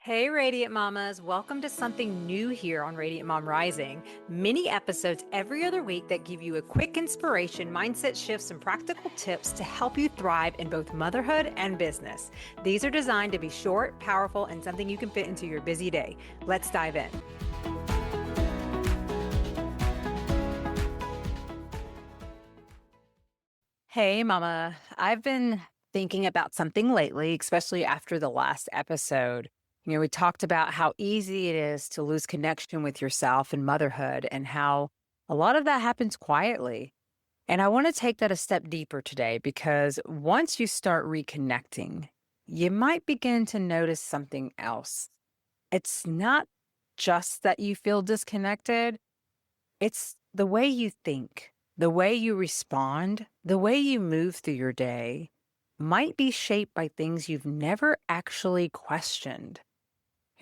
Hey, Radiant Mamas. Welcome to something new here on Radiant Mom Rising. Mini episodes every other week that give you a quick inspiration, mindset shifts, and practical tips to help you thrive in both motherhood and business. These are designed to be short, powerful, and something you can fit into your busy day. Let's dive in. Hey, Mama. I've been thinking about something lately, especially after the last episode. We talked about how easy it is to lose connection with yourself and motherhood and how a lot of that happens quietly. And I want to take that a step deeper today because once you start reconnecting, you might begin to notice something else. It's not just that you feel disconnected, it's the way you think, the way you respond, the way you move through your day might be shaped by things you've never actually questioned.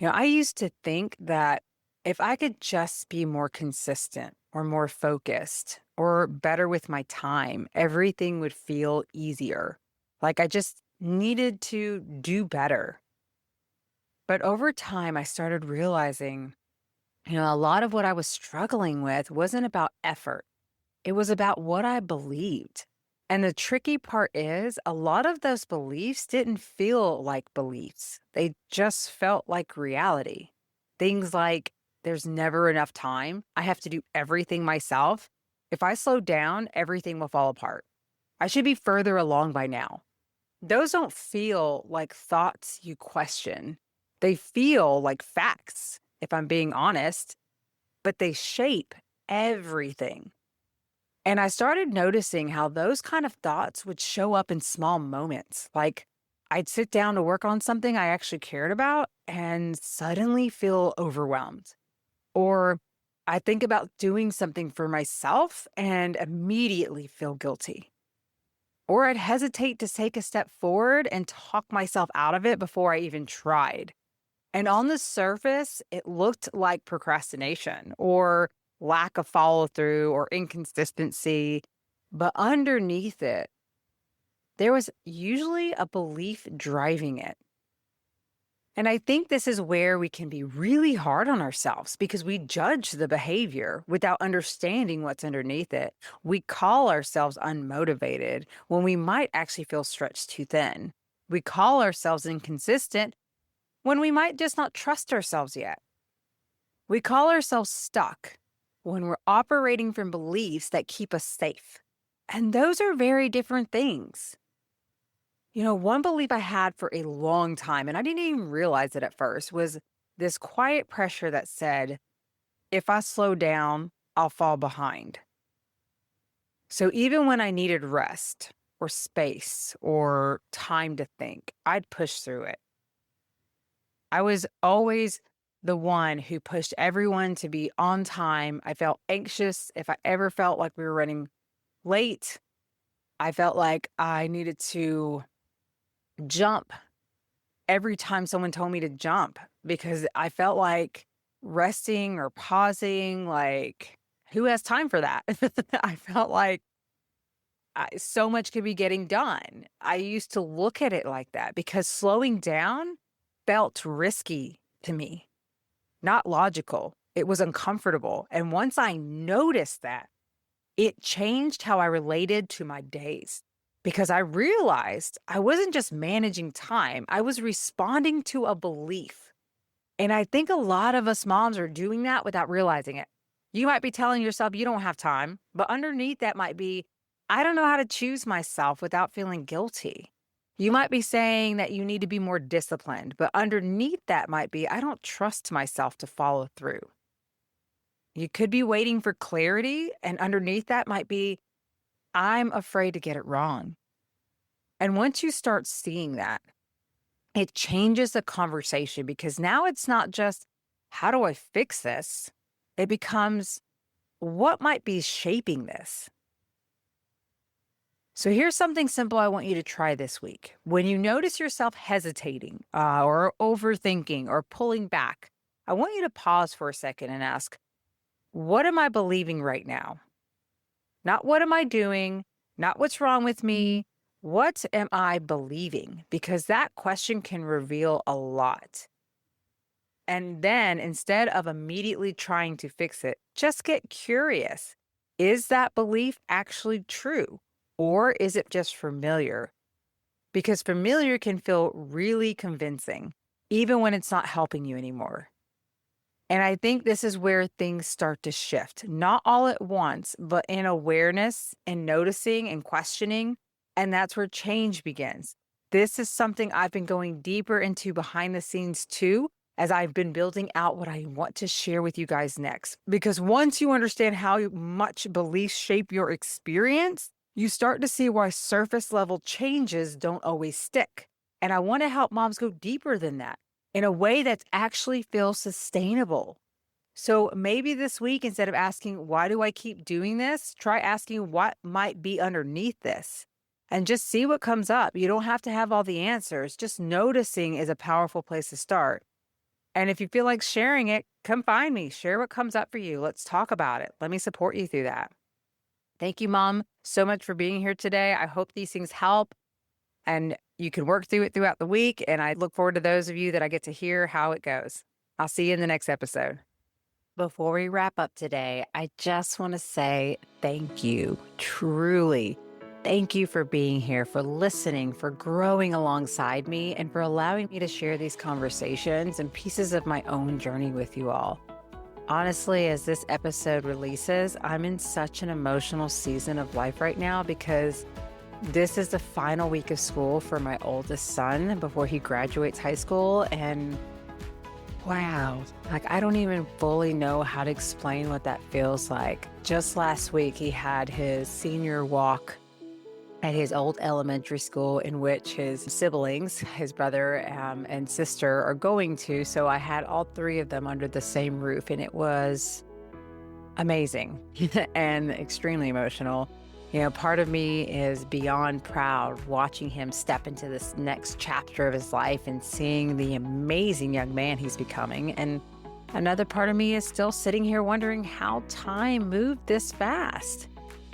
I used to think that if I could just be more consistent or more focused or better with my time, everything would feel easier. Like I just needed to do better. But over time, I started realizing, a lot of what I was struggling with wasn't about effort. It was about what I believed. And the tricky part is, a lot of those beliefs didn't feel like beliefs. They just felt like reality. Things like, there's never enough time. I have to do everything myself. If I slow down, everything will fall apart. I should be further along by now. Those don't feel like thoughts you question. They feel like facts, if I'm being honest, but they shape everything. And I started noticing how those kind of thoughts would show up in small moments. Like I'd sit down to work on something I actually cared about and suddenly feel overwhelmed. Or I think about doing something for myself and immediately feel guilty. Or I'd hesitate to take a step forward and talk myself out of it before I even tried. And on the surface, it looked like procrastination or lack of follow through or inconsistency. But underneath it, there was usually a belief driving it. And I think this is where we can be really hard on ourselves because we judge the behavior without understanding what's underneath it. We call ourselves unmotivated when we might actually feel stretched too thin. We call ourselves inconsistent when we might just not trust ourselves yet. We call ourselves stuck when we're operating from beliefs that keep us safe. And those are very different things. One belief I had for a long time, and I didn't even realize it at first, was this quiet pressure that said, if I slow down, I'll fall behind. So even when I needed rest or space or time to think, I'd push through it. I was always the one who pushed everyone to be on time. I felt anxious if I ever felt like we were running late. I felt like I needed to jump every time someone told me to jump because I felt like resting or pausing, like, who has time for that? I felt like so much could be getting done. I used to look at it like that because slowing down felt risky to me, not logical. It was uncomfortable. And once I noticed that, it changed how I related to my days because I realized I wasn't just managing time, I was responding to a belief. And I think a lot of us moms are doing that without realizing it. You might be telling yourself you don't have time, but underneath that might be, I don't know how to choose myself without feeling guilty. You might be saying that you need to be more disciplined, but underneath that might be, I don't trust myself to follow through. You could be waiting for clarity, and underneath that might be, I'm afraid to get it wrong. And once you start seeing that, it changes the conversation because now it's not just, how do I fix this? It becomes, what might be shaping this? So here's something simple I want you to try this week. When you notice yourself hesitating or overthinking or pulling back, I want you to pause for a second and ask, what am I believing right now? Not what am I doing? Not what's wrong with me? What am I believing? Because that question can reveal a lot. And then instead of immediately trying to fix it, just get curious. Is that belief actually true? Or is it just familiar? Because familiar can feel really convincing, even when it's not helping you anymore. And I think this is where things start to shift, not all at once, but in awareness and noticing and questioning. And that's where change begins. This is something I've been going deeper into behind the scenes too, as I've been building out what I want to share with you guys next. Because once you understand how much beliefs shape your experience, you start to see why surface level changes don't always stick. And I want to help moms go deeper than that in a way that actually feels sustainable. So maybe this week, instead of asking, why do I keep doing this? Try asking what might be underneath this and just see what comes up. You don't have to have all the answers. Just noticing is a powerful place to start. And if you feel like sharing it, come find me. Share what comes up for you. Let's talk about it. Let me support you through that. Thank you, Mom, so much for being here today. I hope these things help and you can work through it throughout the week. And I look forward to those of you that I get to hear how it goes. I'll see you in the next episode. Before we wrap up today, I just want to say thank you, truly. Thank you for being here, for listening, for growing alongside me, and for allowing me to share these conversations and pieces of my own journey with you all. Honestly, as this episode releases, I'm in such an emotional season of life right now because this is the final week of school for my oldest son before he graduates high school. And wow, I don't even fully know how to explain what that feels like. Just last week, he had his senior walk at his old elementary school in which his siblings, his brother and sister, are going to. So I had all three of them under the same roof, and it was amazing and extremely emotional. You know, part of me is beyond proud watching him step into this next chapter of his life and seeing the amazing young man he's becoming. And another part of me is still sitting here wondering how time moved this fast.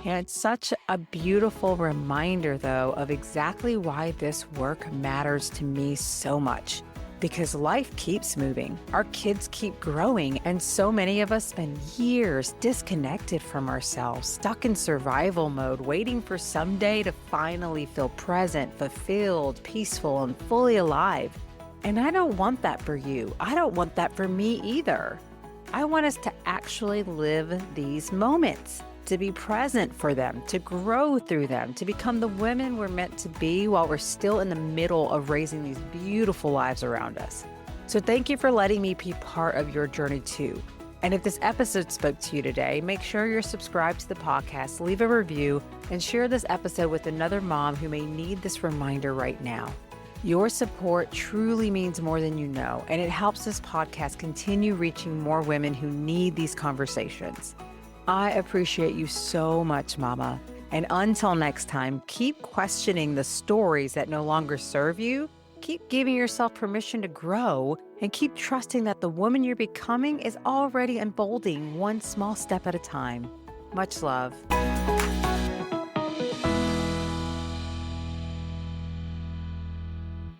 And it's such a beautiful reminder, though, of exactly why this work matters to me so much. Because life keeps moving, our kids keep growing, and so many of us spend years disconnected from ourselves, stuck in survival mode, waiting for someday to finally feel present, fulfilled, peaceful, and fully alive. And I don't want that for you. I don't want that for me either. I want us to actually live these moments, to be present for them, to grow through them, to become the women we're meant to be while we're still in the middle of raising these beautiful lives around us. So thank you for letting me be part of your journey too. And if this episode spoke to you today, make sure you're subscribed to the podcast, leave a review, and share this episode with another mom who may need this reminder right now. Your support truly means more than you know, and it helps this podcast continue reaching more women who need these conversations. I appreciate you so much, Mama. And until next time, keep questioning the stories that no longer serve you, keep giving yourself permission to grow, and keep trusting that the woman you're becoming is already unfolding one small step at a time. Much love.